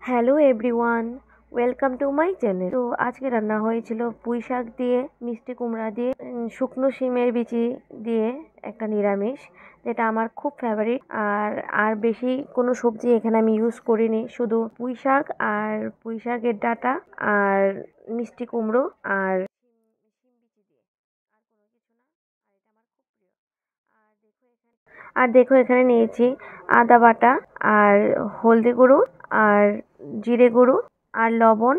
Hello everyone, welcome to my channel. তো আজকে রান্না হয়েছিল পুঁই শাক দিয়ে, মিষ্টি কুমড়া দিয়ে, শুকনো শিমের বিচি দিয়ে একটা নিরামিষ, যেটা আমার খুব ফেভারিট। আর বেশি কোনো সবজি এখানে আমি ইউজ করিনি, শুধু পুঁই শাক আর পুঁই শাকের ডাঁটা আর মিষ্টি কুমড়ো আর দেখো এখানে নিয়েছি আদা বাটা আর হলদি গুঁড়ো আর জিরে গুঁড়ো আর লবণ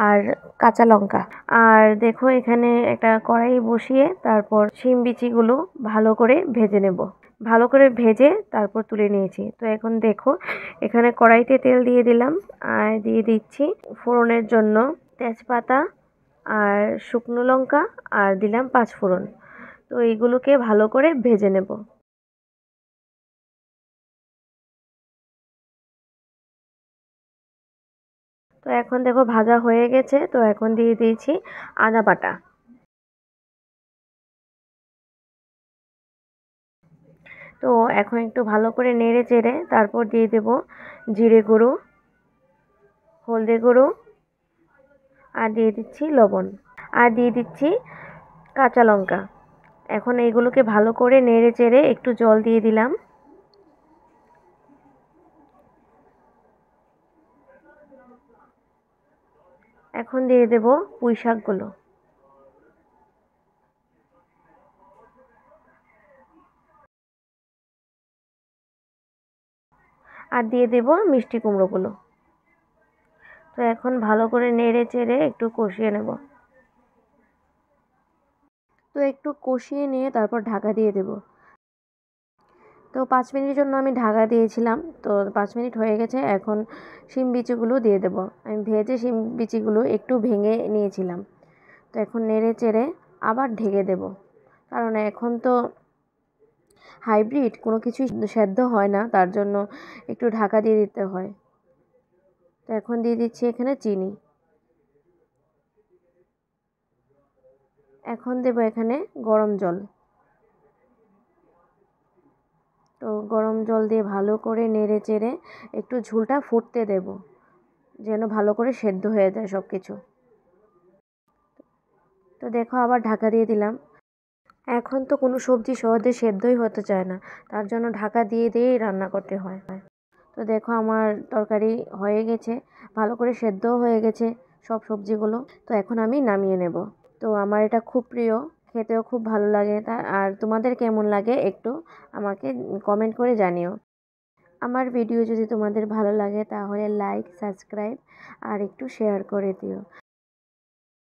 আর কাঁচা লঙ্কা। আর দেখো এখানে একটা কড়াই বসিয়ে তারপর শিম বিচিগুলো ভালো করে ভেজে নেব। ভালো করে ভেজে তারপর তুলে নিয়েছি। তো এখন দেখো এখানে কড়াইতে তেল দিয়ে দিলাম আর দিয়ে দিচ্ছি ফোড়নের জন্য তেজপাতা আর শুকনো লঙ্কা আর দিলাম 5 ফোড়ন। তো এইগুলোকে ভালো করে ভেজে নেব। তো এখন দেখো ভাজা হয়ে গেছে, তো এখন দিয়ে দিয়েছি আদা বাটা। তো এখন একটু ভালো করে নেড়ে চেড়ে তারপর দিয়ে দেব জিরে গুঁড়ো, হলদে গুঁড়ো আর দিয়ে দিচ্ছি লবণ আর দিয়ে দিচ্ছি কাঁচা লঙ্কা। এখন এইগুলোকে ভালো করে নেড়ে চেড়ে একটু জল দিয়ে দিলাম। এখন দিয়ে দেব পুঁই শাকগুলো আর দিয়ে দেব মিষ্টি কুমড়োগুলো। তো এখন ভালো করে নেড়ে চেড়ে একটু কষিয়ে নেব। তো একটু কষিয়ে নিয়ে তারপর ঢাকা দিয়ে দেব। তো 5 মিনিটের জন্য আমি ঢাকা দিয়েছিলাম। তো 5 মিনিট হয়ে গেছে, এখন শিম বিচিগুলো দিয়ে দেব। আমি ভেজে শিম বিচিগুলো একটু ভেঙে নিয়েছিলাম। তো এখন নেড়ে চেড়ে আবার ঢেকে দেব, কারণ এখন তো হাইব্রিড কোনো কিছুই সেদ্ধ হয় না, তার জন্য একটু ঢাকা দিয়ে দিতে হয়। তো এখন দিয়ে দিচ্ছি এখানে চিনি। এখন দেব এখানে গরম জল। তো গরম জল দিয়ে ভালো করে নেড়ে চেড়ে একটু ঝোলটা ফুটতে দেব, যেন ভালো করে সেদ্ধ হয়ে যায় সব কিছু। তো দেখো আবার ঢাকা দিয়ে দিলাম। এখন তো কোনো সবজি সহজে সেদ্ধই হতে চায় না, তার জন্য ঢাকা দিয়ে দিয়েই রান্না করতে হয়। তো দেখো আমার তরকারি হয়ে গেছে, ভালো করে সেদ্ধও হয়ে গেছে সব সবজিগুলো। তো এখন আমি নামিয়ে নেব। তো আমার এটা খুব প্রিয়, খেতেও খুব ভালো লাগে। আর তোমাদের কেমন লাগে একটু আমাকে কমেন্ট করে জানিও। আমার ভিডিও যদি তোমাদের ভালো লাগে তাহলে লাইক, সাবস্ক্রাইব আর একটু শেয়ার করে দিও।